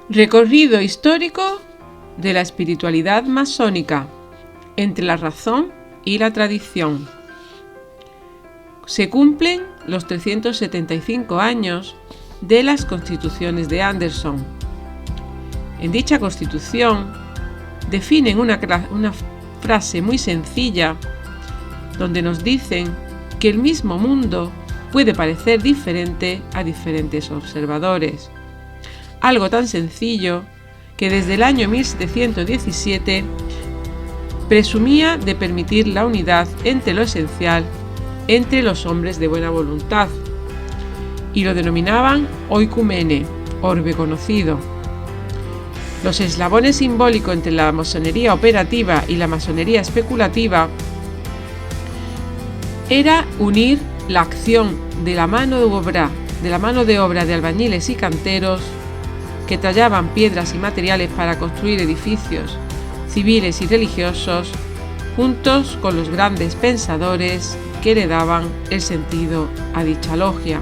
Recorrido histórico de la espiritualidad masónica entre la razón y la tradición. Se cumplen los 375 años de las Constituciones de Anderson. En dicha Constitución definen una frase muy sencilla donde nos dicen que el mismo mundo puede parecer diferente a diferentes observadores. Algo tan sencillo que desde el año 1717 presumía de permitir la unidad entre lo esencial entre los hombres de buena voluntad, y lo denominaban oikumene, orbe conocido. Los eslabones simbólicos entre la masonería operativa y la masonería especulativa era unir la acción de la mano de obra de albañiles y canteros que tallaban piedras y materiales para construir edificios civiles y religiosos, juntos con los grandes pensadores que le daban el sentido a dicha logia.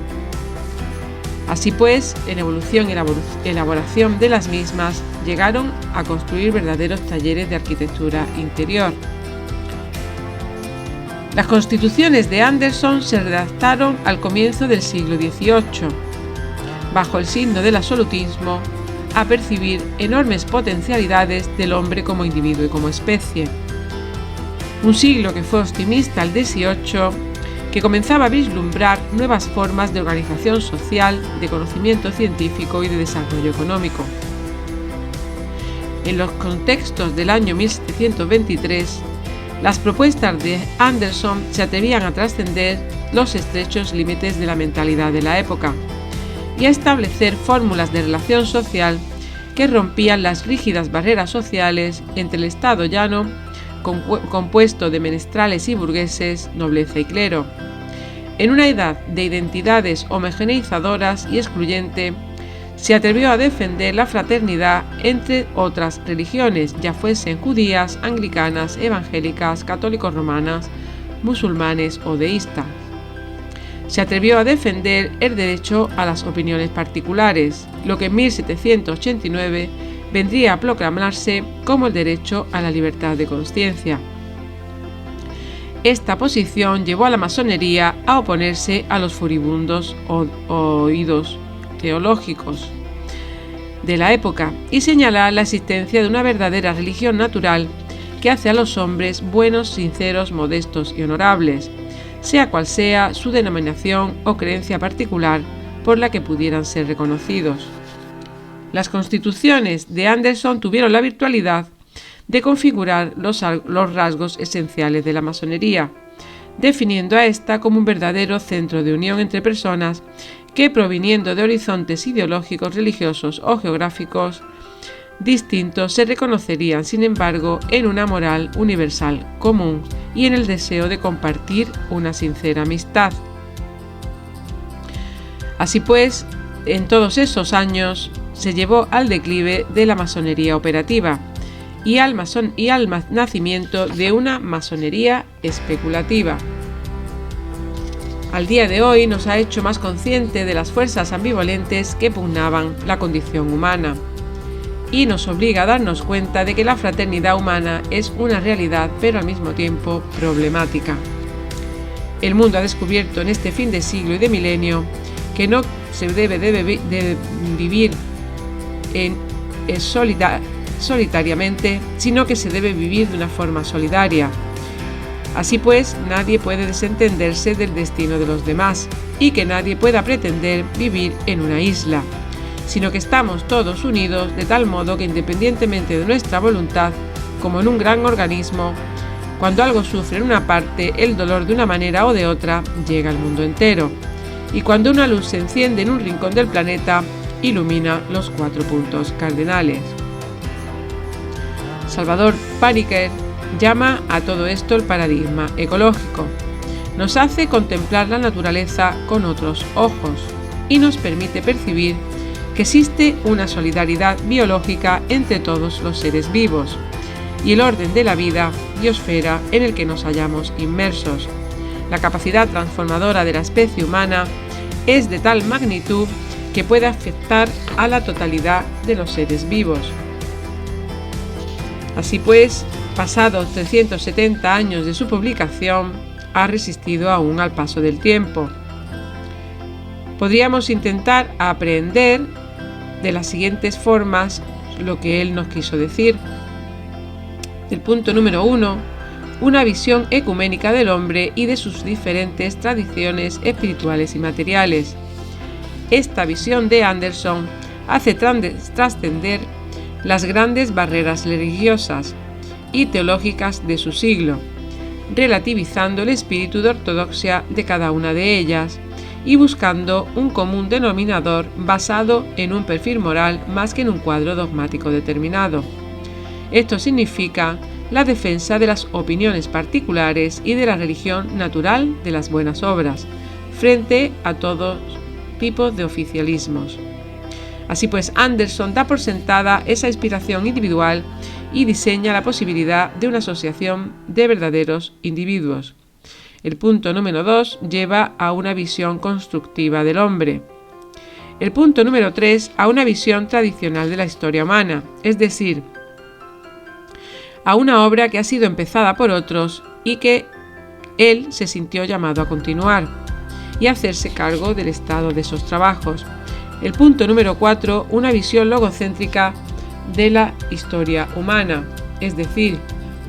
Así pues, en evolución y elaboración de las mismas, llegaron a construir verdaderos talleres de arquitectura interior. Las constituciones de Anderson se redactaron al comienzo del siglo XVIII, bajo el signo del absolutismo, a percibir enormes potencialidades del hombre como individuo y como especie. Un siglo que fue optimista al XVIII, que comenzaba a vislumbrar nuevas formas de organización social, de conocimiento científico y de desarrollo económico. En los contextos del año 1723, las propuestas de Anderson se atrevían a trascender los estrechos límites de la mentalidad de la época y a establecer fórmulas de relación social que rompían las rígidas barreras sociales entre el Estado llano, compuesto de menestrales y burgueses, nobleza y clero. En una edad de identidades homogeneizadoras y excluyente, se atrevió a defender la fraternidad entre otras religiones, ya fuesen judías, anglicanas, evangélicas, católicos romanas, musulmanes o deístas. Se atrevió a defender el derecho a las opiniones particulares, lo que en 1789 vendría a proclamarse como el derecho a la libertad de conciencia. Esta posición llevó a la masonería a oponerse a los furibundos oídos teológicos de la época y señalar la existencia de una verdadera religión natural que hace a los hombres buenos, sinceros, modestos y honorables, sea cual sea su denominación o creencia particular por la que pudieran ser reconocidos. Las constituciones de Anderson tuvieron la virtualidad de configurar los rasgos esenciales de la masonería, definiendo a esta como un verdadero centro de unión entre personas que, proviniendo de horizontes ideológicos, religiosos o geográficos distintos, se reconocerían, sin embargo, en una moral universal común y en el deseo de compartir una sincera amistad. Así pues, en todos esos años se llevó al declive de la masonería operativa y al nacimiento de una masonería especulativa. Al día de hoy nos ha hecho más consciente de las fuerzas ambivalentes que pugnaban la condición humana y nos obliga a darnos cuenta de que la fraternidad humana es una realidad, pero al mismo tiempo problemática. El mundo ha descubierto en este fin de siglo y de milenio que no se debe de vivir solitariamente, sino que se debe vivir de una forma solidaria. Así pues, nadie puede desentenderse del destino de los demás y que nadie pueda pretender vivir en una isla, sino que estamos todos unidos de tal modo que independientemente de nuestra voluntad, como en un gran organismo, cuando algo sufre en una parte, el dolor de una manera o de otra llega al mundo entero. Y cuando una luz se enciende en un rincón del planeta, ilumina los 4 puntos cardinales. Salvador Paniker llama a todo esto el paradigma ecológico. Nos hace contemplar la naturaleza con otros ojos y nos permite percibir que existe una solidaridad biológica entre todos los seres vivos y el orden de la vida, biosfera, en el que nos hallamos inmersos. La capacidad transformadora de la especie humana es de tal magnitud que puede afectar a la totalidad de los seres vivos. Así pues, pasados 370 años de su publicación, ha resistido aún al paso del tiempo. Podríamos intentar aprender de las siguientes formas lo que él nos quiso decir. El punto número 1, una visión ecuménica del hombre y de sus diferentes tradiciones espirituales y materiales. Esta visión de Anderson hace trascender las grandes barreras religiosas y teológicas de su siglo, relativizando el espíritu de ortodoxia de cada una de ellas y buscando un común denominador basado en un perfil moral más que en un cuadro dogmático determinado. Esto significa la defensa de las opiniones particulares y de la religión natural de las buenas obras, frente a todo tipo de oficialismos. Así pues, Anderson da por sentada esa inspiración individual y diseña la posibilidad de una asociación de verdaderos individuos. El punto número 2 lleva a una visión constructiva del hombre. El punto número 3 a una visión tradicional de la historia humana, es decir, a una obra que ha sido empezada por otros y que él se sintió llamado a continuar y hacerse cargo del estado de esos trabajos. El punto número 4, una visión logocéntrica de la historia humana, es decir,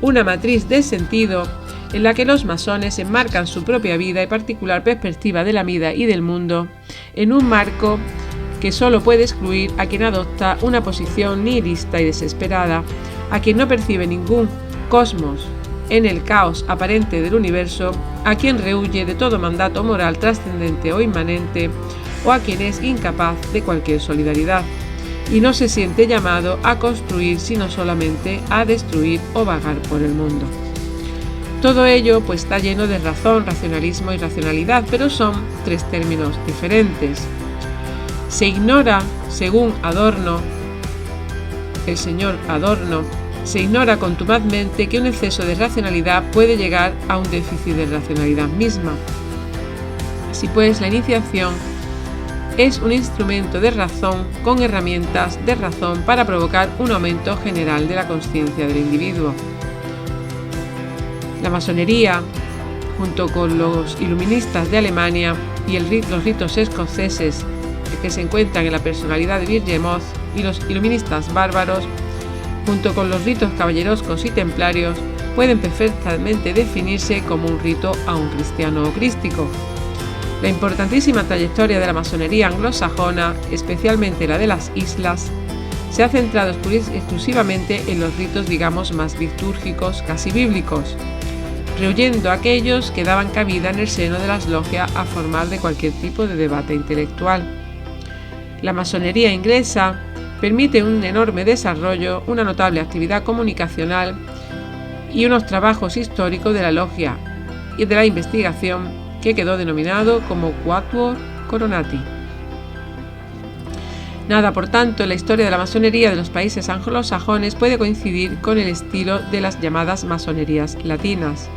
una matriz de sentido en la que los masones enmarcan su propia vida y particular perspectiva de la vida y del mundo en un marco que solo puede excluir a quien adopta una posición nihilista y desesperada, a quien no percibe ningún cosmos en el caos aparente del universo, a quien rehuye de todo mandato moral trascendente o inmanente, o a quien es incapaz de cualquier solidaridad, y no se siente llamado a construir sino solamente a destruir o vagar por el mundo. Todo ello pues está lleno de razón, racionalismo y racionalidad, pero son tres términos diferentes. Se ignora, según Adorno, el señor Adorno, se ignora contumazmente que un exceso de racionalidad puede llegar a un déficit de racionalidad misma. Así pues, la iniciación es un instrumento de razón con herramientas de razón para provocar un aumento general de la conciencia del individuo. La masonería, junto con los iluministas de Alemania y los ritos escoceses que se encuentran en la personalidad de Birgemoth y los iluministas bárbaros, junto con los ritos caballeroscos y templarios, pueden perfectamente definirse como un rito a un cristiano o crístico. La importantísima trayectoria de la masonería anglosajona, especialmente la de las islas, se ha centrado exclusivamente en los ritos, digamos, más litúrgicos, casi bíblicos, rehuyendo a aquellos que daban cabida en el seno de las logias a formar de cualquier tipo de debate intelectual. La masonería inglesa permite un enorme desarrollo, una notable actividad comunicacional y unos trabajos históricos de la logia y de la investigación que quedó denominado como Quatuor Coronati. Nada, por tanto, en la historia de la masonería de los países anglosajones puede coincidir con el estilo de las llamadas masonerías latinas.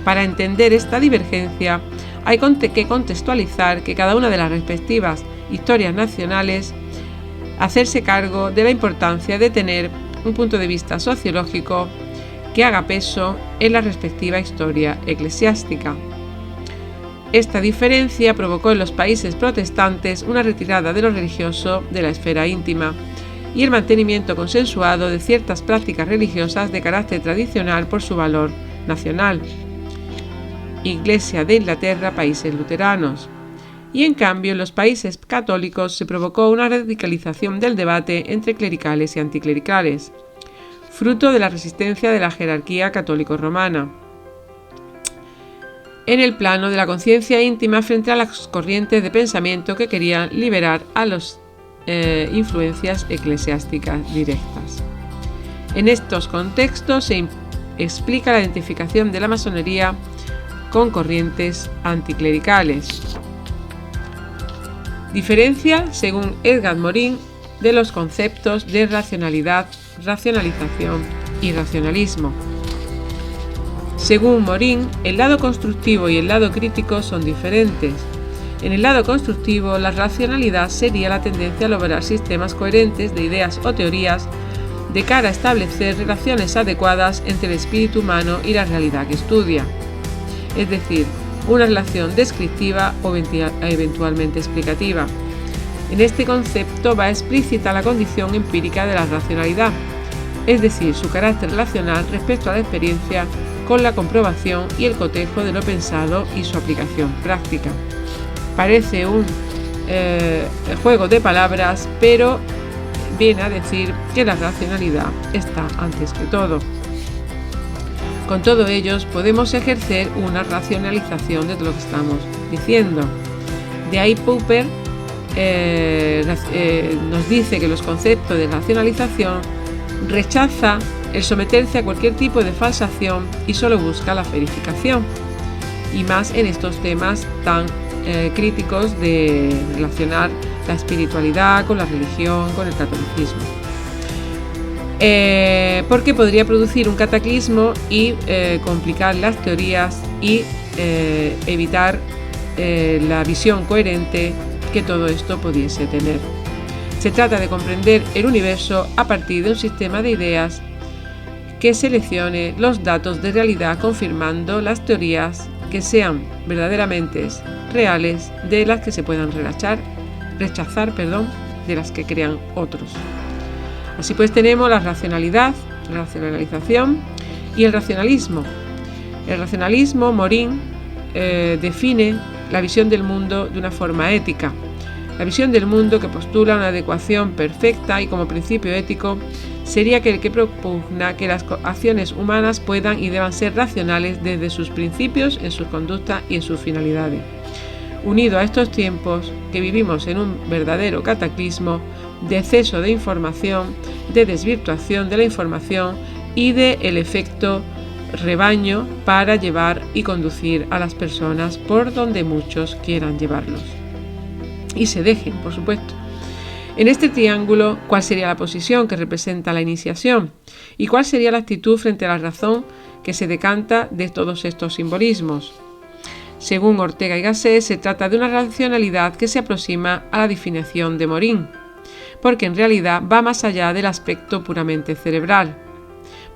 Para entender esta divergencia, hay que contextualizar que cada una de las respectivas historias nacionales hacerse cargo de la importancia de tener un punto de vista sociológico que haga peso en la respectiva historia eclesiástica. Esta diferencia provocó en los países protestantes una retirada de lo religioso de la esfera íntima y el mantenimiento consensuado de ciertas prácticas religiosas de carácter tradicional por su valor nacional. Iglesia de Inglaterra, países luteranos. Y en cambio en los países católicos se provocó una radicalización del debate entre clericales y anticlericales, fruto de la resistencia de la jerarquía católico-romana, en el plano de la conciencia íntima frente a las corrientes de pensamiento que querían liberar a las influencias eclesiásticas directas. En estos contextos se explica la identificación de la masonería con corrientes anticlericales. Diferencia, según Edgar Morin, de los conceptos de racionalidad, racionalización y racionalismo. Según Morin, el lado constructivo y el lado crítico son diferentes. En el lado constructivo, la racionalidad sería la tendencia a lograr sistemas coherentes de ideas o teorías de cara a establecer relaciones adecuadas entre el espíritu humano y la realidad que estudia, es decir, una relación descriptiva o eventualmente explicativa. En este concepto va explícita la condición empírica de la racionalidad, es decir, su carácter relacional respecto a la experiencia con la comprobación y el cotejo de lo pensado y su aplicación práctica. Parece un juego de palabras, pero viene a decir que la racionalidad está antes que todo. Con todo ello, podemos ejercer una racionalización de lo que estamos diciendo. De ahí Popper nos dice que los conceptos de racionalización rechaza el someterse a cualquier tipo de falsación y solo busca la verificación, y más en estos temas tan críticos de relacionar la espiritualidad con la religión, con el catolicismo. Porque podría producir un cataclismo y complicar las teorías y evitar la visión coherente que todo esto pudiese tener. Se trata de comprender el universo a partir de un sistema de ideas que seleccione los datos de realidad confirmando las teorías que sean verdaderamente reales de las que se puedan rechazar de las que crean otros. Así pues tenemos la racionalidad, la racionalización y el racionalismo. El racionalismo, Morin, define la visión del mundo de una forma ética. La visión del mundo que postula una adecuación perfecta y como principio ético sería aquel que propugna que las acciones humanas puedan y deban ser racionales desde sus principios, en sus conductas y en sus finalidades. Unido a estos tiempos que vivimos en un verdadero cataclismo de exceso de información, de desvirtuación de la información y de el efecto rebaño para llevar y conducir a las personas por donde muchos quieran llevarlos. Y se dejen, por supuesto. En este triángulo, ¿cuál sería la posición que representa la iniciación? ¿Y cuál sería la actitud frente a la razón que se decanta de todos estos simbolismos? Según Ortega y Gasset, se trata de una racionalidad que se aproxima a la definición de Morin, porque en realidad va más allá del aspecto puramente cerebral,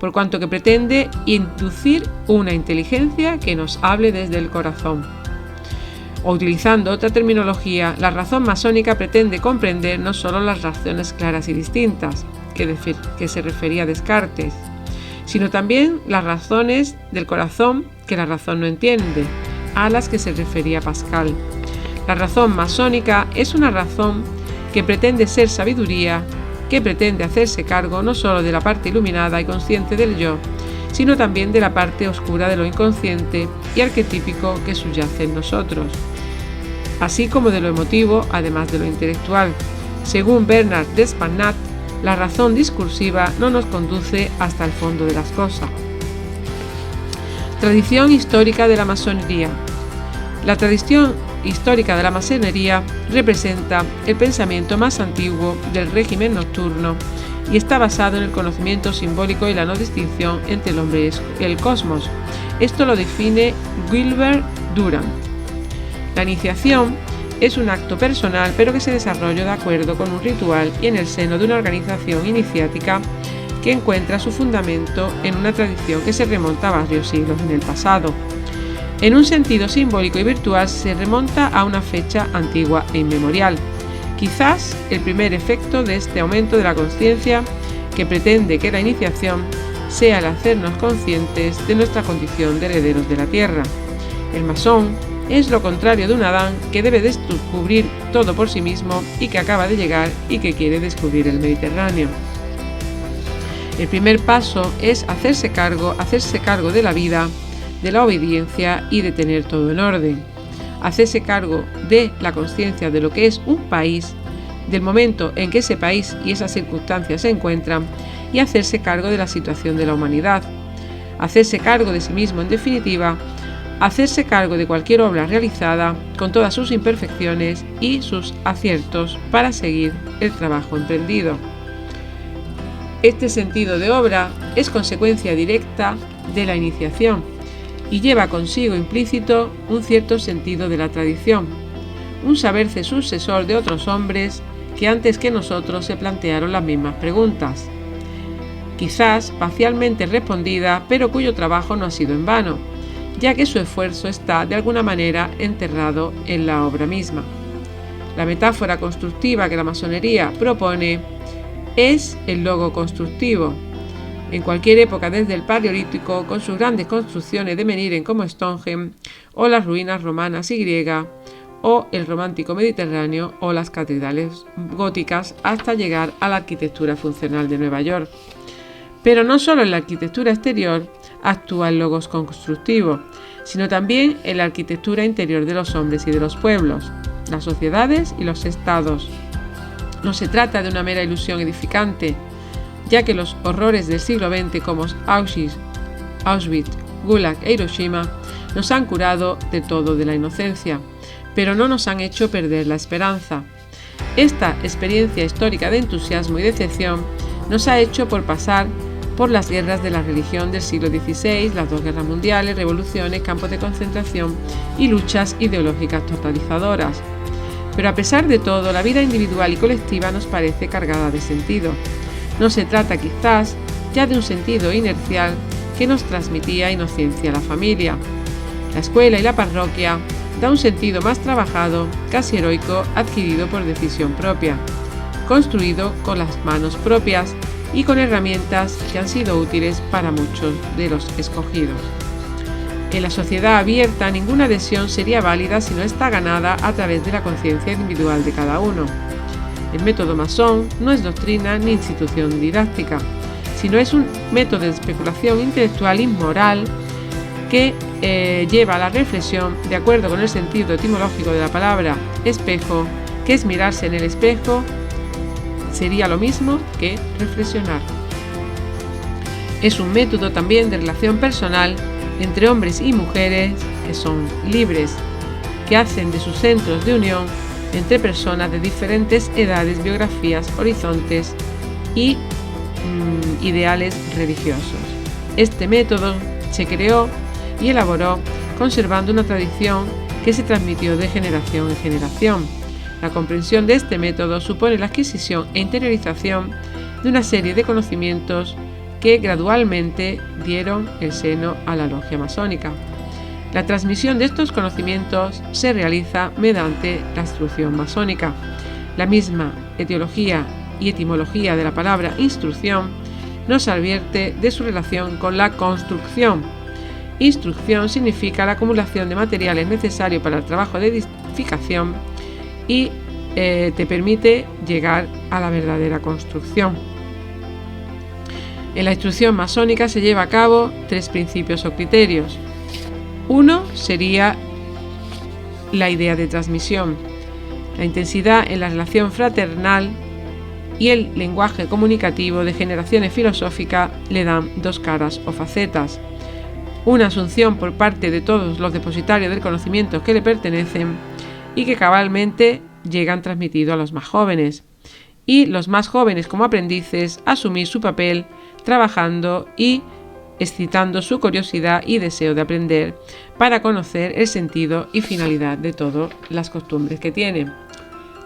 por cuanto que pretende inducir una inteligencia que nos hable desde el corazón. O utilizando otra terminología, la razón masónica pretende comprender no solo las razones claras y distintas, que se refería a Descartes, sino también las razones del corazón que la razón no entiende, a las que se refería Pascal. La razón masónica es una razón que pretende ser sabiduría, que pretende hacerse cargo no solo de la parte iluminada y consciente del yo, sino también de la parte oscura de lo inconsciente y arquetípico que subyace en nosotros, así como de lo emotivo, además de lo intelectual. Según Bernard Despannat, la razón discursiva no nos conduce hasta el fondo de las cosas. Tradición histórica de la masonería. La tradición histórica de la masonería representa el pensamiento más antiguo del régimen nocturno y está basado en el conocimiento simbólico y la no distinción entre el hombre y el cosmos. Esto lo define Gilbert Durant. La iniciación es un acto personal, pero que se desarrolla de acuerdo con un ritual y en el seno de una organización iniciática que encuentra su fundamento en una tradición que se remonta a varios siglos en el pasado. En un sentido simbólico y virtual se remonta a una fecha antigua e inmemorial. Quizás el primer efecto de este aumento de la conciencia que pretende que la iniciación sea el hacernos conscientes de nuestra condición de herederos de la tierra. El masón es lo contrario de un Adán que debe descubrir todo por sí mismo y que acaba de llegar y que quiere descubrir el Mediterráneo. El primer paso es hacerse cargo de la vida, de la obediencia y de tener todo en orden. Hacerse cargo de la conciencia de lo que es un país, del momento en que ese país y esas circunstancias se encuentran y hacerse cargo de la situación de la humanidad. Hacerse cargo de sí mismo, en definitiva, hacerse cargo de cualquier obra realizada con todas sus imperfecciones y sus aciertos para seguir el trabajo emprendido. Este sentido de obra es consecuencia directa de la iniciación y lleva consigo implícito un cierto sentido de la tradición, un saberse sucesor de otros hombres que antes que nosotros se plantearon las mismas preguntas, quizás parcialmente respondida, pero cuyo trabajo no ha sido en vano, ya que su esfuerzo está de alguna manera enterrado en la obra misma. La metáfora constructiva que la masonería propone es el logo constructivo. En cualquier época desde el Paleolítico, con sus grandes construcciones de Meniren como Stonehenge, o las ruinas romanas y griegas, o el romántico mediterráneo, o las catedrales góticas, hasta llegar a la arquitectura funcional de Nueva York. Pero no solo en la arquitectura exterior actúa el logos constructivo, sino también en la arquitectura interior de los hombres y de los pueblos, las sociedades y los estados. No se trata de una mera ilusión edificante, ya que los horrores del siglo XX como Auschwitz, Gulag e Hiroshima nos han curado de todo de la inocencia, pero no nos han hecho perder la esperanza. Esta experiencia histórica de entusiasmo y decepción nos ha hecho pasar por las guerras de la religión del siglo XVI, las dos guerras mundiales, revoluciones, campos de concentración y luchas ideológicas totalizadoras. Pero a pesar de todo, la vida individual y colectiva nos parece cargada de sentido. No se trata quizás ya de un sentido inercial que nos transmitía inocencia a la familia. La escuela y la parroquia da un sentido más trabajado, casi heroico, adquirido por decisión propia, construido con las manos propias y con herramientas que han sido útiles para muchos de los escogidos. En la sociedad abierta, ninguna adhesión sería válida si no está ganada a través de la conciencia individual de cada uno. El método masón no es doctrina ni institución didáctica, sino es un método de especulación intelectual y moral que lleva a la reflexión de acuerdo con el sentido etimológico de la palabra espejo, que es mirarse en el espejo, sería lo mismo que reflexionar. Es un método también de relación personal entre hombres y mujeres que son libres, que hacen de sus centros de unión entre personas de diferentes edades, biografías, horizontes y ideales religiosos. Este método se creó y elaboró conservando una tradición que se transmitió de generación en generación. La comprensión de este método supone la adquisición e interiorización de una serie de conocimientos que gradualmente dieron el seno a la logia masónica. La transmisión de estos conocimientos se realiza mediante la instrucción masónica. La misma etiología y etimología de la palabra instrucción nos advierte de su relación con la construcción. Instrucción significa la acumulación de materiales necesarios para el trabajo de edificación y te permite llegar a la verdadera construcción. En la instrucción masónica se lleva a cabo 3 principios o criterios. Uno sería la idea de transmisión. La intensidad en la relación fraternal y el lenguaje comunicativo de generaciones filosóficas le dan 2 caras o facetas. Una asunción por parte de todos los depositarios del conocimiento que le pertenecen y que cabalmente llegan transmitidos a los más jóvenes. Y los más jóvenes como aprendices asumir su papel trabajando y excitando su curiosidad y deseo de aprender para conocer el sentido y finalidad de todas las costumbres que tienen.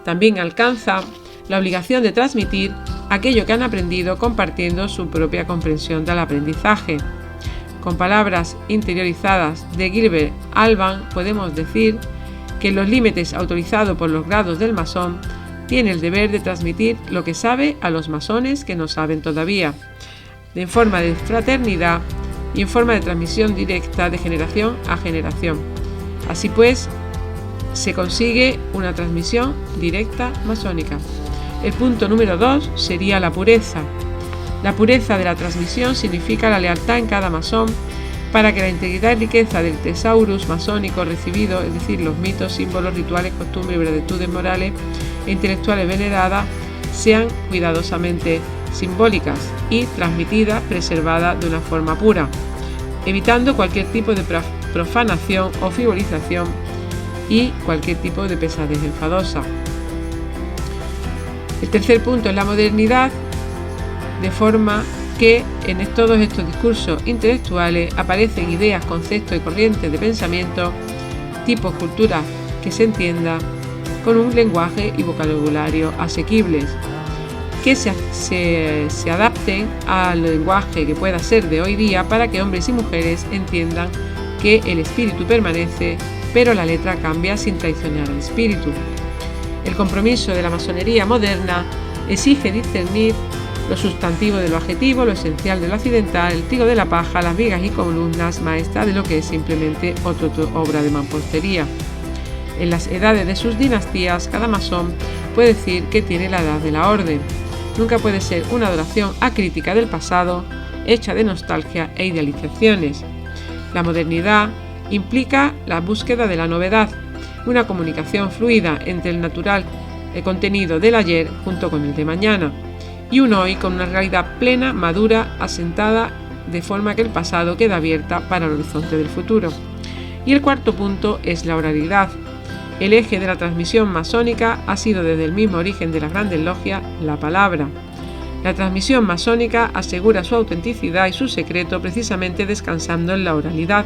También alcanza la obligación de transmitir aquello que han aprendido compartiendo su propia comprensión del aprendizaje. Con palabras interiorizadas de Gilbert Alban podemos decir que en los límites autorizados por los grados del masón tiene el deber de transmitir lo que sabe a los masones que no saben todavía, en forma de fraternidad y en forma de transmisión directa de generación a generación. Así pues, se consigue una transmisión directa masónica. El punto número 2 sería la pureza. La pureza de la transmisión significa la lealtad en cada masón para que la integridad y riqueza del tesaurus masónico recibido, es decir, los mitos, símbolos, rituales, costumbres y virtudes morales e intelectuales veneradas, sean cuidadosamente simbólicas y transmitidas, preservadas de una forma pura, evitando cualquier tipo de profanación o frivolización y cualquier tipo de pesadez enfadosa. El tercer punto es la modernidad, de forma que en todos estos discursos intelectuales aparecen ideas, conceptos y corrientes de pensamiento, tipos, culturas que se entienda con un lenguaje y vocabulario asequibles, que se adapten al lenguaje que pueda ser de hoy día para que hombres y mujeres entiendan que el espíritu permanece, pero la letra cambia sin traicionar al espíritu. El compromiso de la masonería moderna exige discernir lo sustantivo de lo adjetivo, lo esencial de lo accidental, el trigo de la paja, las vigas y columnas maestras de lo que es simplemente otra obra de mampostería. En las edades de sus dinastías, cada masón puede decir que tiene la edad de la orden. Nunca puede ser una adoración acrítica del pasado, hecha de nostalgia e idealizaciones. La modernidad implica la búsqueda de la novedad, una comunicación fluida entre el natural contenido del ayer junto con el de mañana, y un hoy con una realidad plena, madura, asentada, de forma que el pasado queda abierta para el horizonte del futuro. Y el cuarto punto es la oralidad. El eje de la transmisión masónica ha sido desde el mismo origen de las grandes logias la palabra. La transmisión masónica asegura su autenticidad y su secreto precisamente descansando en la oralidad.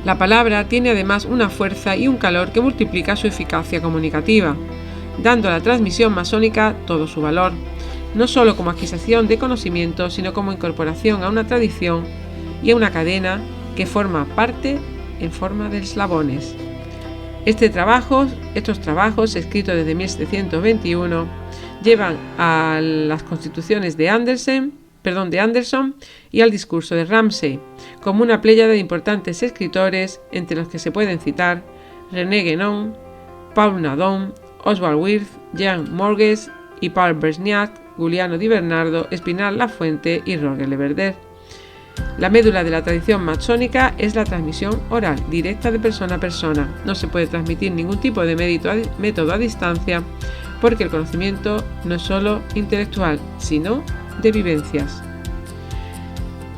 La palabra tiene además una fuerza y un calor que multiplica su eficacia comunicativa, dando a la transmisión masónica todo su valor, no solo como adquisición de conocimiento, sino como incorporación a una tradición y a una cadena que forma parte en forma de eslabones. Estos trabajos, escritos desde 1721, llevan a las constituciones de Anderson y al discurso de Ramsay, como una pléyade de importantes escritores, entre los que se pueden citar René Guénon, Paul Nadon, Oswald Wirth, Jean Morges y Paul Bergnac, Giuliano Di Bernardo, Espinal Lafuente y Roger Le Verdet. La médula de la tradición masónica es la transmisión oral, directa de persona a persona. No se puede transmitir ningún tipo de método a distancia, porque el conocimiento no es solo intelectual, sino de vivencias.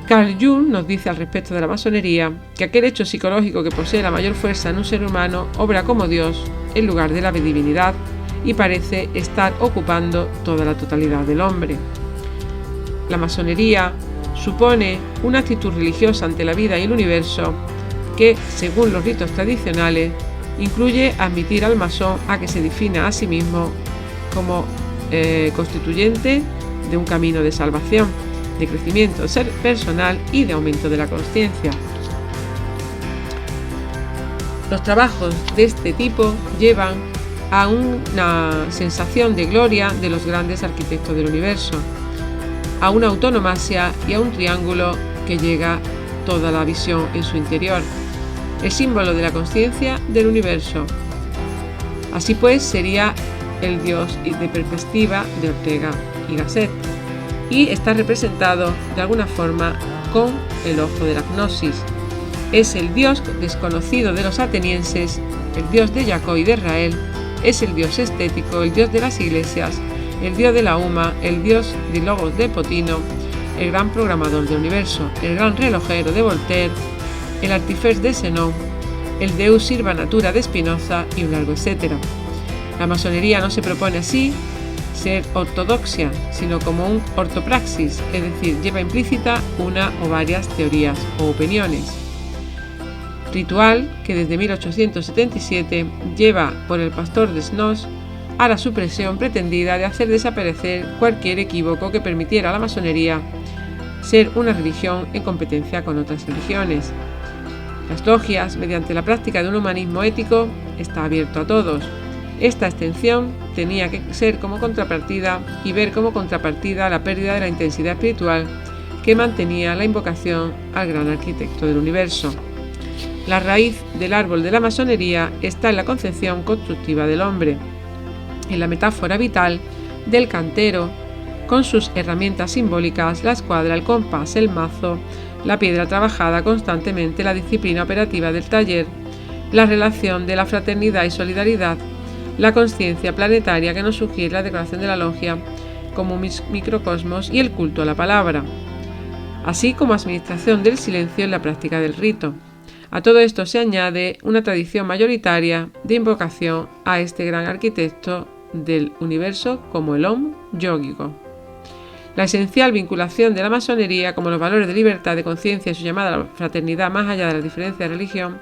Carl Jung nos dice al respecto de la masonería que aquel hecho psicológico que posee la mayor fuerza en un ser humano obra como Dios en lugar de la divinidad y parece estar ocupando toda la totalidad del hombre. La masonería supone una actitud religiosa ante la vida y el universo que, según los ritos tradicionales, incluye admitir al masón a que se defina a sí mismo como constituyente de un camino de salvación, de crecimiento personal y de aumento de la conciencia. Los trabajos de este tipo llevan a una sensación de gloria de los grandes arquitectos del universo, a una autonomasia y a un triángulo que llega toda la visión en su interior, el símbolo de la conciencia del universo. Así pues, sería el Dios de perspectiva de Ortega y Gasset, y está representado de alguna forma con el ojo de la gnosis. Es el Dios desconocido de los atenienses, el Dios de Jacob y de Israel, es el Dios estético, el Dios de las iglesias, el Dios de la UMA, el Dios de Logos de Potino, el gran programador del universo, el gran relojero de Voltaire, el artífice de Zenón, el Deus Sirva Natura de Spinoza y un largo etcétera. La masonería no se propone así ser ortodoxia, sino como un ortopraxis, es decir, lleva implícita una o varias teorías o opiniones. Ritual que desde 1877 lleva por el pastor de Snows a la supresión pretendida de hacer desaparecer cualquier equívoco que permitiera a la masonería ser una religión en competencia con otras religiones. Las logias, mediante la práctica de un humanismo ético, está abierto a todos. Esta extensión tenía que ser como contrapartida y ver como contrapartida la pérdida de la intensidad espiritual que mantenía la invocación al gran arquitecto del universo. La raíz del árbol de la masonería está en la concepción constructiva del hombre, en la metáfora vital del cantero, con sus herramientas simbólicas, la escuadra, el compás, el mazo, la piedra trabajada constantemente, la disciplina operativa del taller, la relación de la fraternidad y solidaridad, la conciencia planetaria que nos sugiere la decoración de la logia como microcosmos y el culto a la palabra, así como administración del silencio en la práctica del rito. A todo esto se añade una tradición mayoritaria de invocación a este gran arquitecto del universo como el Om yógico. La esencial vinculación de la masonería, como los valores de libertad, de conciencia y su llamada a la fraternidad más allá de la diferencia de religión,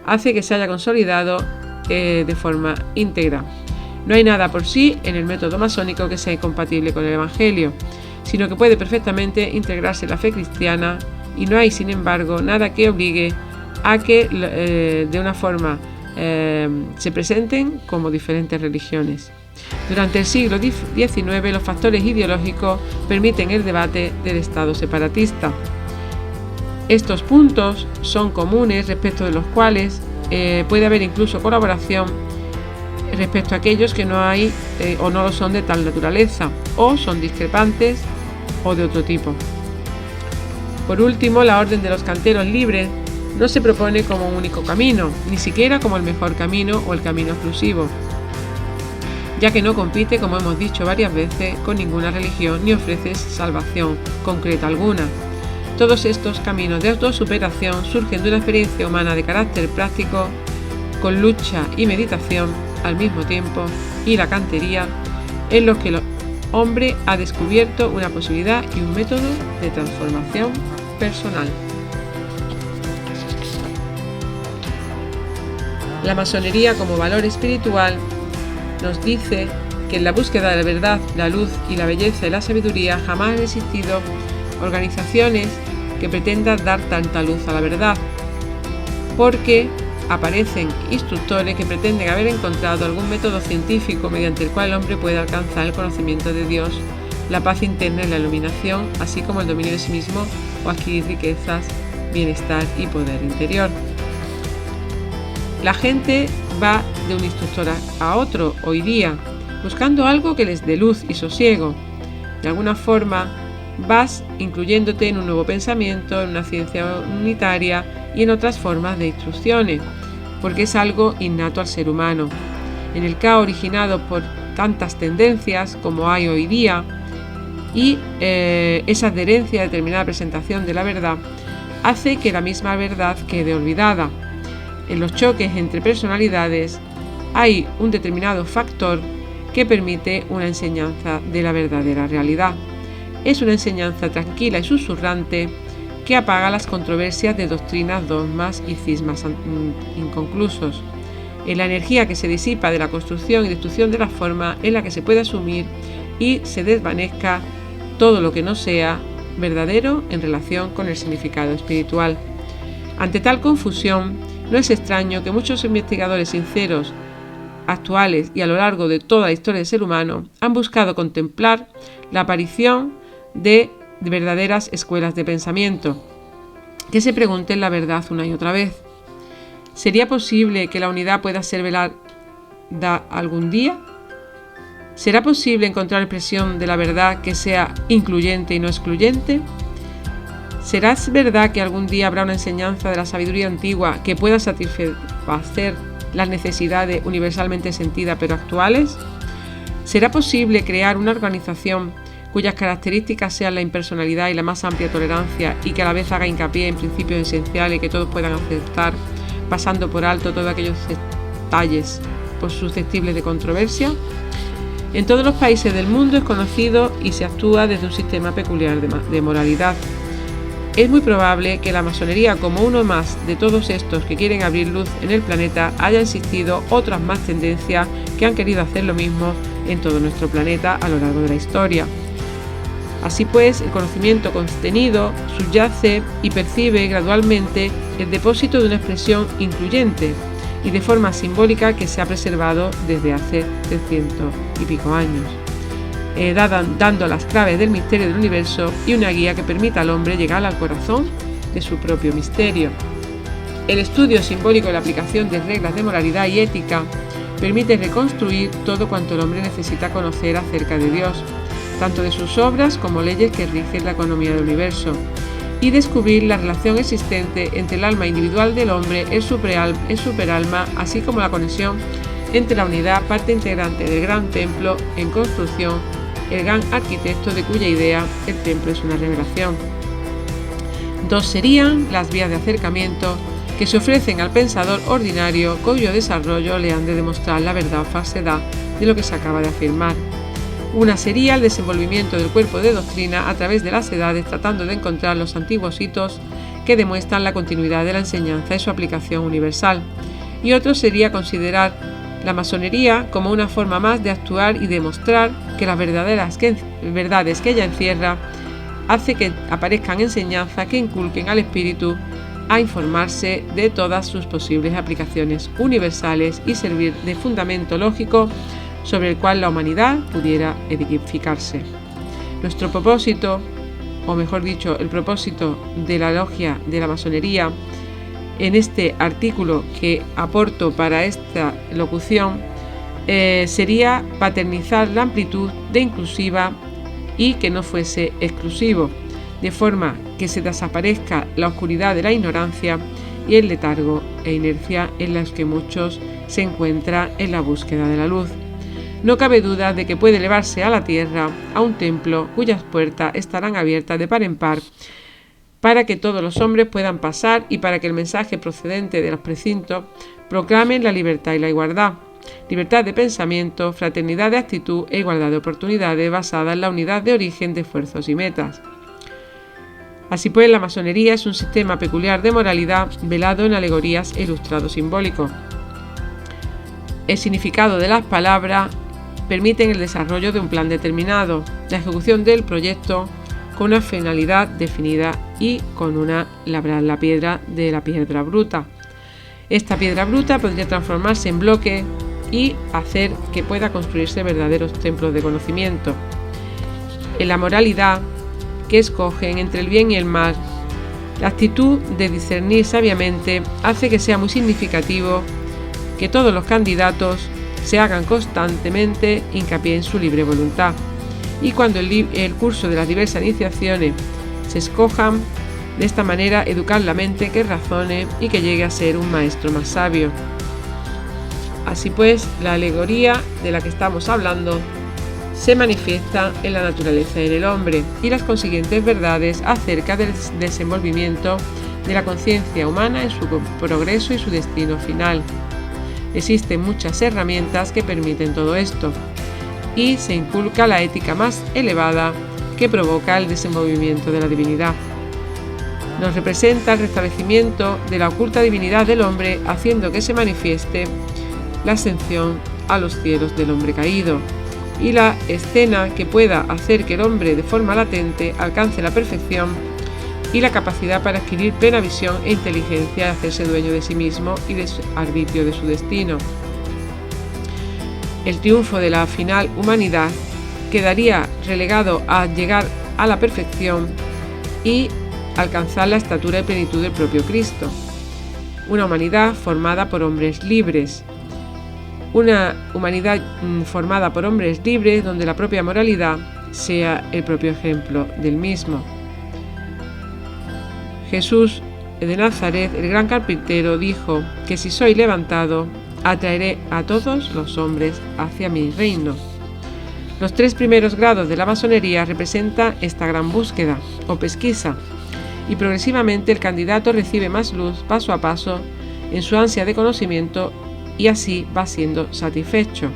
hace que se haya consolidado de forma íntegra. No hay nada por sí en el método masónico que sea incompatible con el Evangelio, sino que puede perfectamente integrarse en la fe cristiana, y no hay, sin embargo, nada que obligue a que de una forma se presenten como diferentes religiones. Durante el siglo XIX, los factores ideológicos permiten el debate del Estado separatista. Estos puntos son comunes, respecto de los cuales puede haber incluso colaboración respecto a aquellos que no hay o no lo son de tal naturaleza, o son discrepantes o de otro tipo. Por último, la Orden de los Canteros Libres no se propone como un único camino, ni siquiera como el mejor camino o el camino exclusivo, ya que no compite, como hemos dicho varias veces, con ninguna religión ni ofrece salvación concreta alguna. Todos estos caminos de autosuperación surgen de una experiencia humana de carácter práctico, con lucha y meditación al mismo tiempo, y la cantería, en los que el hombre ha descubierto una posibilidad y un método de transformación personal. La masonería como valor espiritual nos dice que en la búsqueda de la verdad, la luz y la belleza y la sabiduría jamás han existido organizaciones que pretendan dar tanta luz a la verdad, porque aparecen instructores que pretenden haber encontrado algún método científico mediante el cual el hombre puede alcanzar el conocimiento de Dios, la paz interna y la iluminación, así como el dominio de sí mismo o adquirir riquezas, bienestar y poder interior. La gente va de un instructor a otro hoy día, buscando algo que les dé luz y sosiego. De alguna forma, vas incluyéndote en un nuevo pensamiento, en una ciencia unitaria y en otras formas de instrucciones, porque es algo innato al ser humano. En el caos originado por tantas tendencias como hay hoy día y esa adherencia a determinada presentación de la verdad hace que la misma verdad quede olvidada. En los choques entre personalidades hay un determinado factor que permite una enseñanza de la verdadera realidad. Es una enseñanza tranquila y susurrante que apaga las controversias de doctrinas, dogmas y cismas inconclusos. En la energía que se disipa de la construcción y destrucción de la forma en la que se puede asumir y se desvanezca todo lo que no sea verdadero en relación con el significado espiritual. Ante tal confusión, no es extraño que muchos investigadores sinceros, actuales y a lo largo de toda la historia del ser humano, han buscado contemplar la aparición de verdaderas escuelas de pensamiento, que se pregunten la verdad una y otra vez. ¿Sería posible que la unidad pueda ser velada algún día? ¿Será posible encontrar expresión de la verdad que sea incluyente y no excluyente? ¿Será verdad que algún día habrá una enseñanza de la sabiduría antigua que pueda satisfacer las necesidades universalmente sentidas pero actuales? ¿Será posible crear una organización cuyas características sean la impersonalidad y la más amplia tolerancia y que a la vez haga hincapié en principios esenciales que todos puedan aceptar, pasando por alto todos aquellos detalles susceptibles de controversia? En todos los países del mundo es conocido y se actúa desde un sistema peculiar de moralidad. Es muy probable que la masonería, como uno más de todos estos que quieren abrir luz en el planeta, haya existido otras más tendencias que han querido hacer lo mismo en todo nuestro planeta a lo largo de la historia. Así pues, el conocimiento contenido subyace y percibe gradualmente el depósito de una expresión incluyente y de forma simbólica que se ha preservado desde hace 300 y pico años, dando las claves del misterio del universo y una guía que permita al hombre llegar al corazón de su propio misterio. El estudio simbólico y la aplicación de reglas de moralidad y ética permite reconstruir todo cuanto el hombre necesita conocer acerca de Dios, tanto de sus obras como leyes que rigen la economía del universo, y descubrir la relación existente entre el alma individual del hombre, el superalma, así como la conexión entre la unidad, parte integrante del gran templo en construcción, el gran arquitecto de cuya idea el templo es una revelación. Dos serían las vías de acercamiento que se ofrecen al pensador ordinario, cuyo desarrollo le han de demostrar la verdad o falsedad de lo que se acaba de afirmar. Una sería el desenvolvimiento del cuerpo de doctrina a través de las edades, tratando de encontrar los antiguos hitos que demuestran la continuidad de la enseñanza y su aplicación universal. y otro sería considerar la masonería como una forma más de actuar y demostrar que las verdades que ella encierra hace que aparezcan enseñanzas que inculquen al espíritu a informarse de todas sus posibles aplicaciones universales y servir de fundamento lógico sobre el cual la humanidad pudiera edificarse. Nuestro propósito, o mejor dicho, el propósito de la logia de la masonería, en este artículo que aporto para esta locución, sería paternizar la amplitud de inclusiva y que no fuese exclusivo, de forma que se desaparezca la oscuridad de la ignorancia y el letargo e inercia en los que muchos se encuentran en la búsqueda de la luz. No cabe duda de que puede elevarse a la tierra, a un templo cuyas puertas estarán abiertas de par en par, para que todos los hombres puedan pasar y para que el mensaje procedente de los precintos proclame la libertad y la igualdad. Libertad de pensamiento, fraternidad de actitud e igualdad de oportunidades basada en la unidad de origen de esfuerzos y metas. Así pues, la masonería es un sistema peculiar de moralidad velado en alegorías e ilustrado simbólico. El significado de las palabras permiten el desarrollo de un plan determinado, la ejecución del proyecto con una finalidad definida y con una labrar la piedra de la piedra bruta. Esta piedra bruta podría transformarse en bloque y hacer que pueda construirse verdaderos templos de conocimiento. En la moralidad que escogen entre el bien y el mal, la actitud de discernir sabiamente hace que sea muy significativo que todos los candidatos se hagan constantemente hincapié en su libre voluntad, y cuando el curso de las diversas iniciaciones se escojan, de esta manera educar la mente que razone y que llegue a ser un maestro más sabio. Así pues, la alegoría de la que estamos hablando se manifiesta en la naturaleza y en el hombre y las consiguientes verdades acerca del desenvolvimiento de la conciencia humana en su progreso y su destino final. Existen muchas herramientas que permiten todo esto y se inculca la ética más elevada que provoca el desenvolvimiento de la divinidad. Nos representa el restablecimiento de la oculta divinidad del hombre, haciendo que se manifieste la ascensión a los cielos del hombre caído, y la escena que pueda hacer que el hombre de forma latente alcance la perfección y la capacidad para adquirir plena visión e inteligencia de hacerse dueño de sí mismo y de su arbitrio de su destino. El triunfo de la final humanidad quedaría relegado a llegar a la perfección y alcanzar la estatura y plenitud del propio Cristo. Una humanidad formada por hombres libres. Una humanidad formada por hombres libres donde la propia moralidad sea el propio ejemplo del mismo. Jesús de Nazaret, el gran carpintero, dijo que si soy levantado, atraeré a todos los hombres hacia mi reino. Los 3 primeros grados de la masonería representan esta gran búsqueda o pesquisa, y progresivamente el candidato recibe más luz paso a paso en su ansia de conocimiento y así va siendo satisfecho,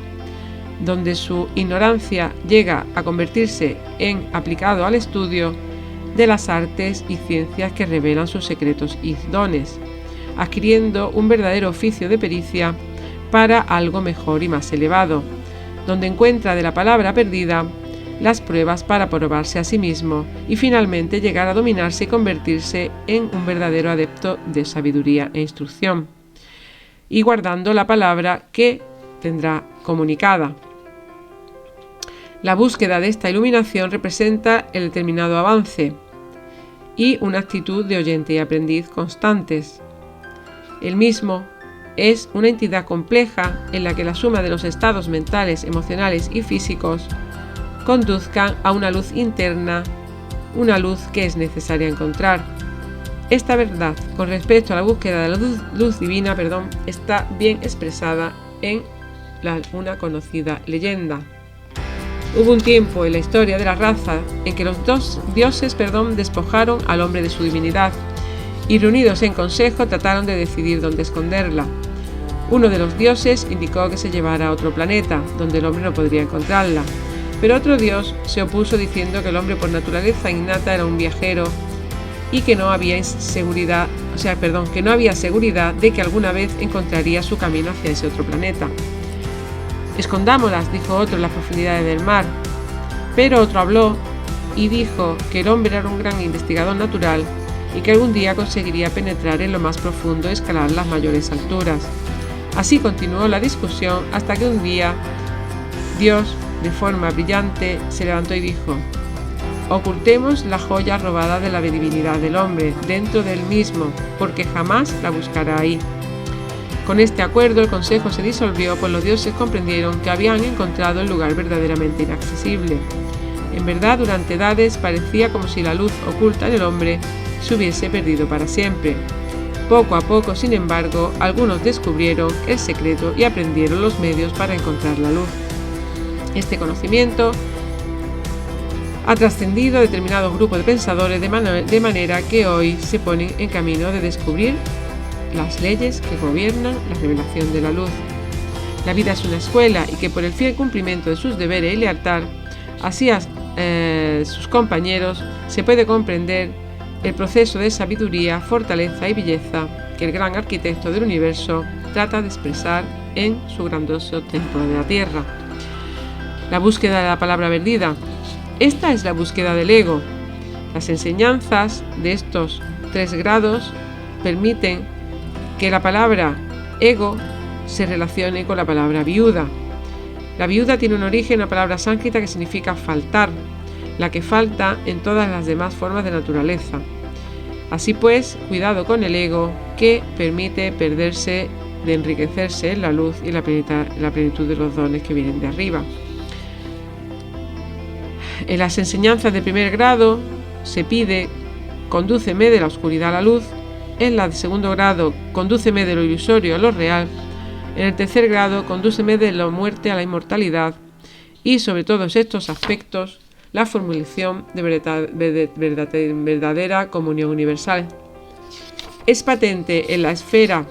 donde su ignorancia llega a convertirse en aplicado al estudio de las artes y ciencias que revelan sus secretos y dones, adquiriendo un verdadero oficio de pericia para algo mejor y más elevado, donde encuentra de la palabra perdida las pruebas para probarse a sí mismo y finalmente llegar a dominarse y convertirse en un verdadero adepto de sabiduría e instrucción, y guardando la palabra que tendrá comunicada. La búsqueda de esta iluminación representa el determinado avance y una actitud de oyente y aprendiz constantes. El mismo es una entidad compleja en la que la suma de los estados mentales, emocionales y físicos conduzcan a una luz interna, una luz que es necesaria encontrar. Esta verdad con respecto a la búsqueda de la luz divina, está bien expresada en una conocida leyenda. Hubo un tiempo en la historia de la raza en que los dos dioses despojaron al hombre de su divinidad y reunidos en consejo trataron de decidir dónde esconderla. Uno de los dioses indicó que se llevara a otro planeta, donde el hombre no podría encontrarla, pero otro dios se opuso diciendo que el hombre por naturaleza innata era un viajero y que no había seguridad de que alguna vez encontraría su camino hacia ese otro planeta. Escondámoslas, dijo otro, en las profundidades del mar. Pero otro habló y dijo que el hombre era un gran investigador natural y que algún día conseguiría penetrar en lo más profundo y escalar las mayores alturas. Así continuó la discusión hasta que un día Dios, de forma brillante, se levantó y dijo: ocultemos la joya robada de la divinidad del hombre dentro del mismo, porque jamás la buscará ahí. Con este acuerdo el consejo se disolvió, pues los dioses comprendieron que habían encontrado el lugar verdaderamente inaccesible. En verdad, durante edades parecía como si la luz oculta en el hombre se hubiese perdido para siempre. Poco a poco, sin embargo, algunos descubrieron el secreto y aprendieron los medios para encontrar la luz. Este conocimiento ha trascendido a determinados grupos de pensadores de manera que hoy se ponen en camino de descubrir las leyes que gobiernan la revelación de la luz. La vida es una escuela y que por el fiel cumplimiento de sus deberes y lealtad hacia sus compañeros se puede comprender el proceso de sabiduría, fortaleza y belleza que el gran arquitecto del universo trata de expresar en su grandioso templo de la tierra. La búsqueda de la palabra perdida. Esta es la búsqueda del ego. Las enseñanzas de estos 3 grados permiten que la palabra ego se relacione con la palabra viuda. La viuda tiene un origen en la palabra sánscrita que significa faltar, la que falta en todas las demás formas de naturaleza. Así pues, cuidado con el ego, que permite perderse de enriquecerse en la luz y la plenitud de los dones que vienen de arriba. En las enseñanzas de primer grado se pide: condúceme de la oscuridad a la luz. En la de segundo grado, condúceme de lo ilusorio a lo real. En el tercer grado, condúceme de la muerte a la inmortalidad. Y sobre todos estos aspectos, la formulación de verdadera comunión universal. Es patente en la esfera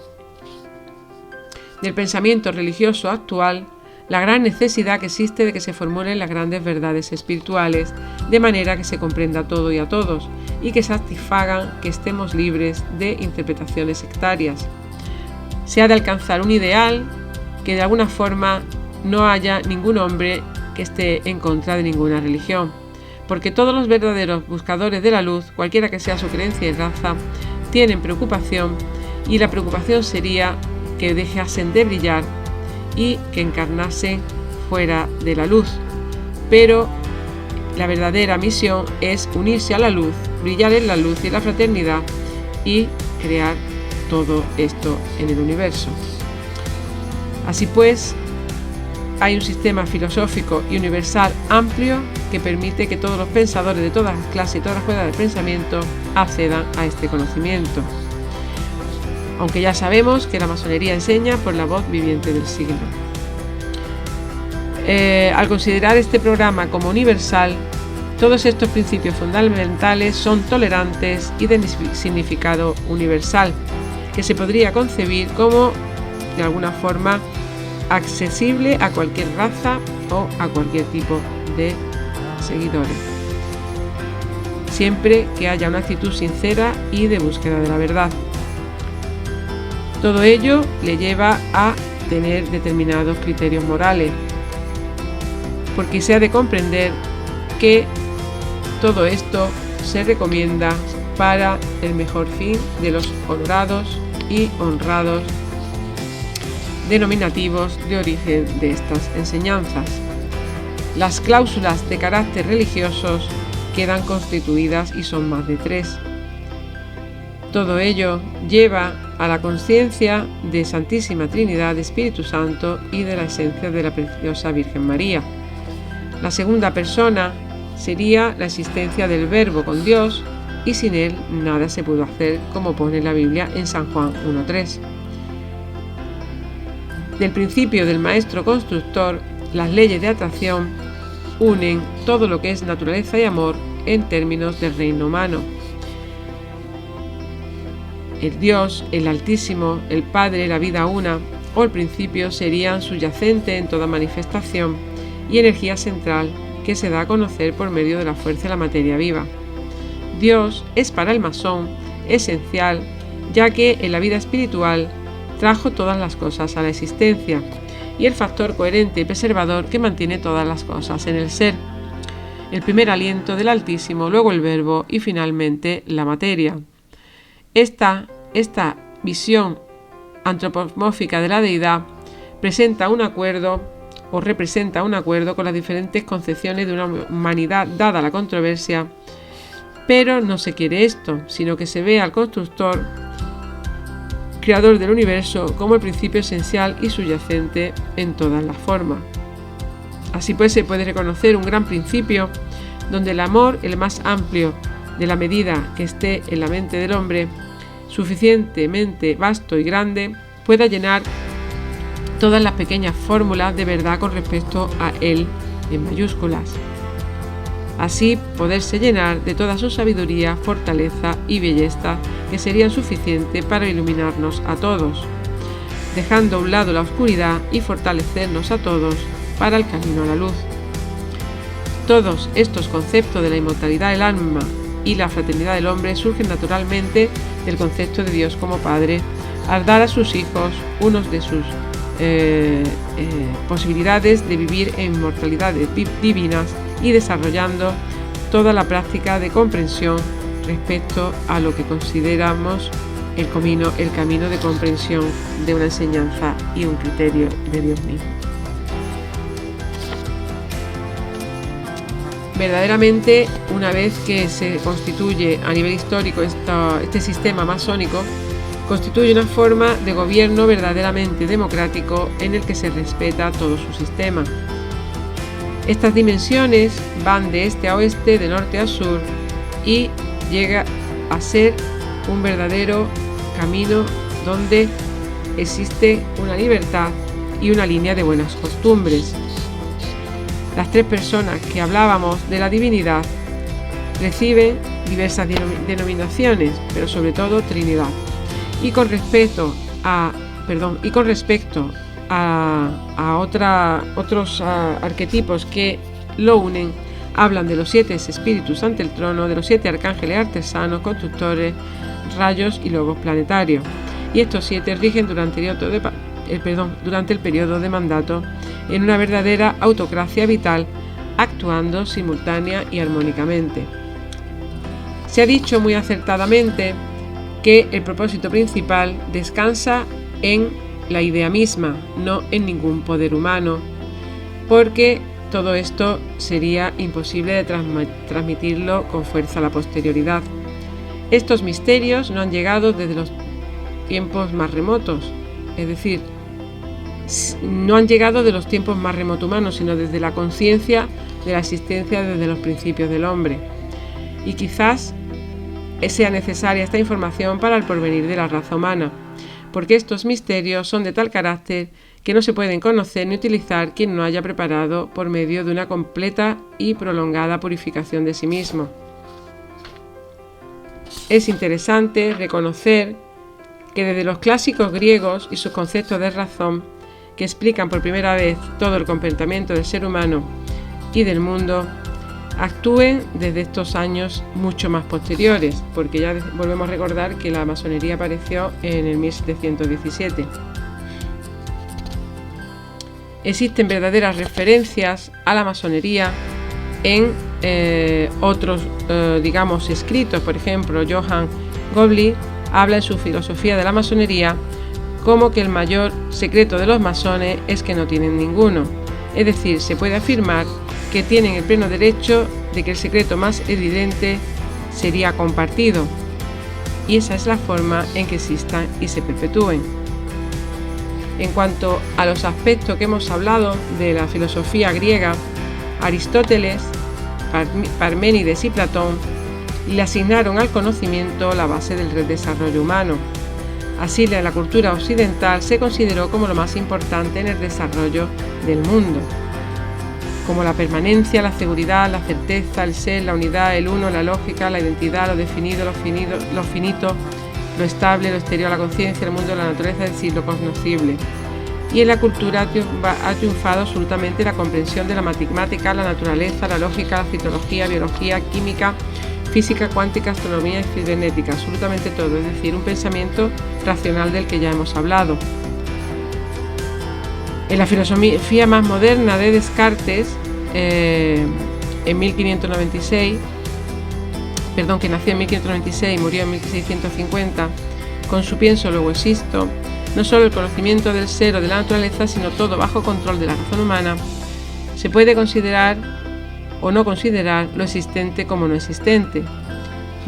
del pensamiento religioso actual la gran necesidad que existe de que se formulen las grandes verdades espirituales, de manera que se comprenda todo y a todos, y que satisfagan que estemos libres de interpretaciones sectarias. Se ha de alcanzar un ideal que de alguna forma no haya ningún hombre que esté en contra de ninguna religión, porque todos los verdaderos buscadores de la luz, cualquiera que sea su creencia y raza, tienen preocupación, y la preocupación sería que dejasen de brillar y que encarnasen fuera de la luz. Pero la verdadera misión es unirse a la luz, brillar en la luz y la fraternidad y crear todo esto en el universo. Así pues, hay un sistema filosófico y universal amplio que permite que todos los pensadores de todas las clases y todas las escuelas de pensamiento accedan a este conocimiento. Aunque ya sabemos que la masonería enseña por la voz viviente del siglo. Al considerar este programa como universal, todos estos principios fundamentales son tolerantes y de significado universal, que se podría concebir como, de alguna forma, accesible a cualquier raza o a cualquier tipo de seguidores, siempre que haya una actitud sincera y de búsqueda de la verdad. Todo ello le lleva a tener determinados criterios morales, porque se ha de comprender que todo esto se recomienda para el mejor fin de los honorados y honrados denominativos de origen de estas enseñanzas. Las cláusulas de carácter religiosos quedan constituidas y son más de 3. Todo ello lleva a la conciencia de Santísima Trinidad, de Espíritu Santo y de la esencia de la preciosa Virgen María. La segunda persona sería la existencia del Verbo con Dios, y sin él nada se pudo hacer, como pone la Biblia en San Juan 1:3. Del principio del Maestro Constructor, las leyes de atracción unen todo lo que es naturaleza y amor en términos del reino humano. El Dios, el Altísimo, el Padre, la vida una o el principio serían subyacente en toda manifestación y energía central que se da a conocer por medio de la fuerza de la materia viva. Dios es para el masón esencial, ya que en la vida espiritual trajo todas las cosas a la existencia y el factor coherente y preservador que mantiene todas las cosas en el ser. El primer aliento del Altísimo, luego el Verbo y finalmente la materia. Esta visión antropomórfica de la deidad representa un acuerdo con las diferentes concepciones de una humanidad dada la controversia, pero no se quiere esto, sino que se ve al constructor, creador del universo, como el principio esencial y subyacente en todas las formas. Así pues, se puede reconocer un gran principio donde el amor, el más amplio de la medida que esté en la mente del hombre, suficientemente vasto y grande, pueda llenar todas las pequeñas fórmulas de verdad con respecto a él en mayúsculas. Así poderse llenar de toda su sabiduría, fortaleza y belleza que serían suficientes para iluminarnos a todos, dejando a un lado la oscuridad y fortalecernos a todos para el camino a la luz. Todos estos conceptos de la inmortalidad del alma y la fraternidad del hombre surgen naturalmente del concepto de Dios como Padre, al dar a sus hijos unos de sus posibilidades de vivir en inmortalidades divinas y desarrollando toda la práctica de comprensión respecto a lo que consideramos el camino de comprensión de una enseñanza y un criterio de Dios mismo. Verdaderamente, una vez que se constituye a nivel histórico este sistema masónico, constituye una forma de gobierno verdaderamente democrático en el que se respeta todo su sistema. Estas dimensiones van de este a oeste, de norte a sur, y llega a ser un verdadero camino donde existe una libertad y una línea de buenas costumbres. Las tres personas que hablábamos de la divinidad reciben diversas denominaciones, pero sobre todo Trinidad. Y con respecto a otros arquetipos que lo unen, hablan de los 7 espíritus ante el trono, de los 7 arcángeles artesanos, constructores, rayos y logos planetarios. Y estos 7 rigen durante el periodo de mandato en una verdadera autocracia vital, actuando simultánea y armónicamente. Se ha dicho muy acertadamente que el propósito principal descansa en la idea misma, no en ningún poder humano, porque todo esto sería imposible de transmitirlo con fuerza a la posterioridad. Estos misterios no han llegado desde los tiempos más remotos, es decir, no han llegado de los tiempos más remotos humanos, sino desde la conciencia de la existencia desde los principios del hombre. Y quizás sea necesaria esta información para el porvenir de la raza humana, porque estos misterios son de tal carácter que no se pueden conocer ni utilizar quien no haya preparado por medio de una completa y prolongada purificación de sí mismo. Es interesante reconocer que desde los clásicos griegos y sus conceptos de razón, que explican por primera vez todo el comportamiento del ser humano y del mundo, actúen desde estos años mucho más posteriores, porque ya volvemos a recordar que la masonería apareció en el 1717. Existen verdaderas referencias a la masonería en otros escritos. Por ejemplo, Johann Gottlieb habla en su filosofía de la masonería como que el mayor secreto de los masones es que no tienen ninguno. Es decir, se puede afirmar que tienen el pleno derecho de que el secreto más evidente sería compartido, y esa es la forma en que existan y se perpetúen. En cuanto a los aspectos que hemos hablado de la filosofía griega, Aristóteles, Parménides y Platón le asignaron al conocimiento la base del desarrollo humano. Así, la cultura occidental se consideró como lo más importante en el desarrollo del mundo, como la permanencia, la seguridad, la certeza, el ser, la unidad, el uno, la lógica, la identidad, lo definido, lo finito, lo estable, lo exterior, la conciencia, el mundo, la naturaleza, es decir, lo cognoscible. Y en la cultura ha triunfado absolutamente la comprensión de la matemática, la naturaleza, la lógica, la citología, biología, química, física cuántica, astronomía y cibernética, absolutamente todo, es decir, un pensamiento racional del que ya hemos hablado. En la filosofía más moderna de Descartes, en 1596, que nació en 1596 y murió en 1650, con su pienso luego existo, no solo el conocimiento del ser o de la naturaleza, sino todo bajo control de la razón humana, se puede considerar o no considerar lo existente como no existente,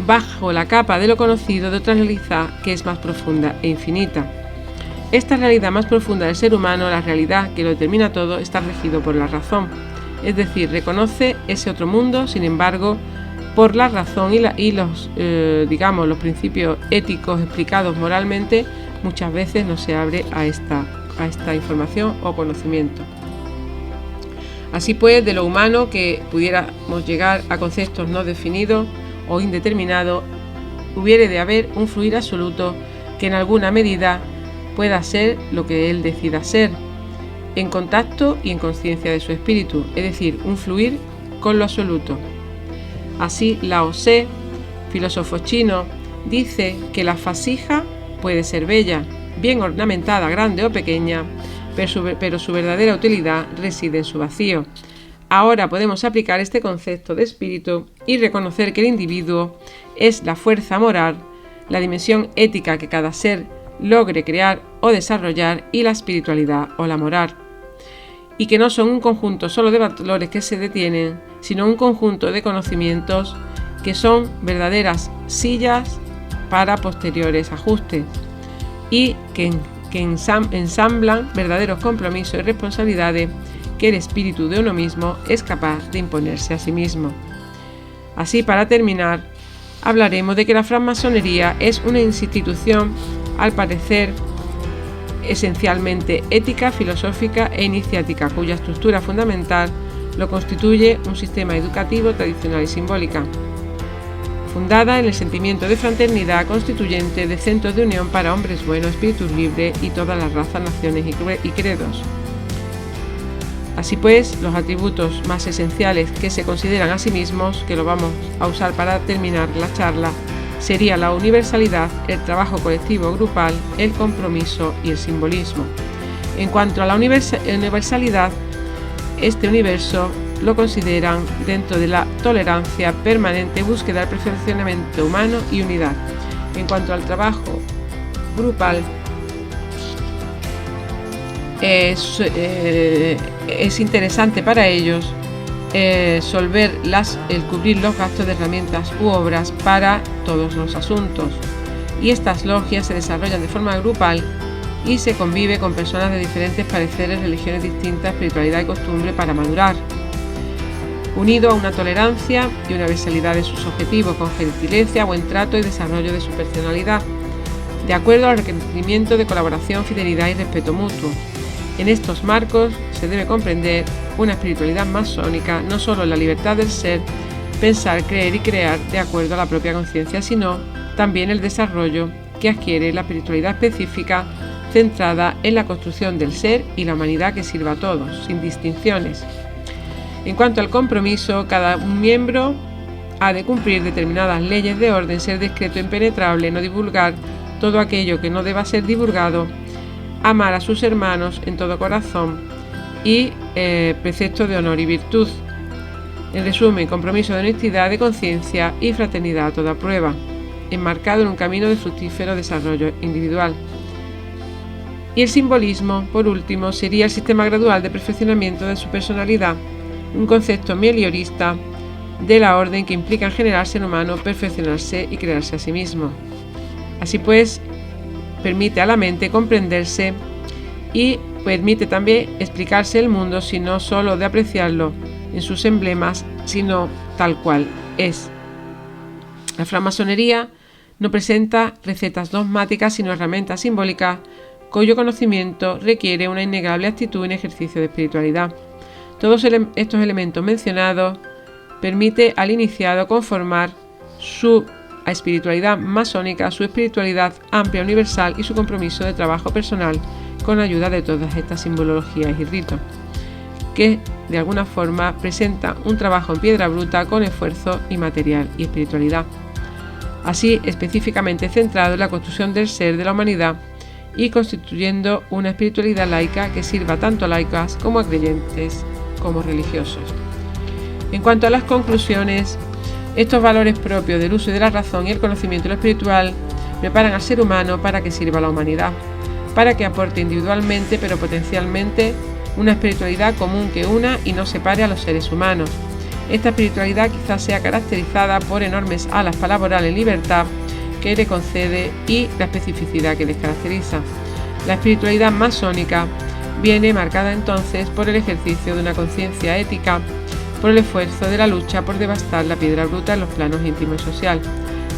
bajo la capa de lo conocido de otra realidad que es más profunda e infinita. Esta realidad más profunda del ser humano, la realidad que lo determina todo, está regido por la razón, es decir, reconoce ese otro mundo, sin embargo, por la razón y los principios éticos explicados moralmente, muchas veces no se abre a esta información o conocimiento. Así pues, de lo humano que pudiéramos llegar a conceptos no definidos o indeterminados, hubiere de haber un fluir absoluto que en alguna medida pueda ser lo que él decida ser, en contacto y en conciencia de su espíritu, es decir, un fluir con lo absoluto. Así, Lao Tse, filósofo chino, dice que la vasija puede ser bella, bien ornamentada, grande o pequeña, pero su verdadera utilidad reside en su vacío. Ahora podemos aplicar este concepto de espíritu y reconocer que el individuo es la fuerza moral, la dimensión ética que cada ser logre crear o desarrollar, y la espiritualidad o la moral, y que no son un conjunto solo de valores que se detienen, sino un conjunto de conocimientos que son verdaderas sillas para posteriores ajustes y que ensamblan verdaderos compromisos y responsabilidades que el espíritu de uno mismo es capaz de imponerse a sí mismo. Así, para terminar, hablaremos de que la francmasonería es una institución, al parecer, esencialmente ética, filosófica e iniciática, cuya estructura fundamental lo constituye un sistema educativo tradicional y simbólica, fundada en el sentimiento de fraternidad constituyente de centros de unión para hombres buenos, espíritus libres y todas las razas, naciones y credos. Así pues, los atributos más esenciales que se consideran a sí mismos, que lo vamos a usar para terminar la charla, sería la universalidad, el trabajo colectivo grupal, el compromiso y el simbolismo. En cuanto a la universalidad, este universo lo consideran dentro de la tolerancia permanente, búsqueda del perfeccionamiento humano y unidad. En cuanto al trabajo grupal, es interesante para ellos el cubrir los gastos de herramientas u obras para todos los asuntos, y estas logias se desarrollan de forma grupal y se convive con personas de diferentes pareceres, religiones distintas, espiritualidad y costumbre para madurar, unido a una tolerancia y universalidad de sus objetivos, con gentileza, buen trato y desarrollo de su personalidad, de acuerdo al requerimiento de colaboración, fidelidad y respeto mutuo. En estos marcos se debe comprender una espiritualidad masónica, no solo la libertad del ser, pensar, creer y crear de acuerdo a la propia conciencia, sino también el desarrollo que adquiere la espiritualidad específica centrada en la construcción del ser y la humanidad que sirva a todos, sin distinciones. En cuanto al compromiso, cada miembro ha de cumplir determinadas leyes de orden, ser discreto e impenetrable, no divulgar todo aquello que no deba ser divulgado, amar a sus hermanos en todo corazón y preceptos de honor y virtud. En resumen, compromiso de honestidad, de conciencia y fraternidad a toda prueba, enmarcado en un camino de fructífero desarrollo individual. Y el simbolismo, por último, sería el sistema gradual de perfeccionamiento de su personalidad, un concepto meliorista de la orden que implica en general ser humano perfeccionarse y crearse a sí mismo. Así pues, permite a la mente comprenderse y permite también explicarse el mundo, sino solo de apreciarlo en sus emblemas, sino tal cual es. La francmasonería no presenta recetas dogmáticas, sino herramientas simbólicas cuyo conocimiento requiere una innegable actitud en ejercicio de espiritualidad. Todos estos elementos mencionados permite al iniciado conformar su espiritualidad masónica, su espiritualidad amplia, universal y su compromiso de trabajo personal con ayuda de todas estas simbologías y ritos. que de alguna forma presenta un trabajo en piedra bruta con esfuerzo y material y espiritualidad, así específicamente centrado en la construcción del ser de la humanidad y constituyendo una espiritualidad laica que sirva tanto a laicas como a creyentes como religiosos. En cuanto a las conclusiones, estos valores propios del uso de la razón y el conocimiento de lo espiritual preparan al ser humano para que sirva a la humanidad, para que aporte individualmente pero potencialmente una espiritualidad común que una y no separe a los seres humanos. Esta espiritualidad quizás sea caracterizada por enormes alas para volar en libertad que le concede y la especificidad que les caracteriza. La espiritualidad masónica viene marcada entonces por el ejercicio de una conciencia ética, por el esfuerzo de la lucha por devastar la piedra bruta en los planos íntimo y social,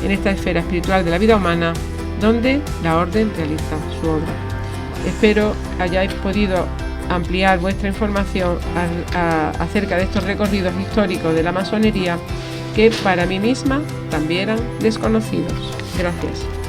en esta esfera espiritual de la vida humana, donde la orden realiza su obra. Espero hayáis podido ampliar vuestra información acerca de estos recorridos históricos de la masonería que para mí misma también eran desconocidos. Gracias.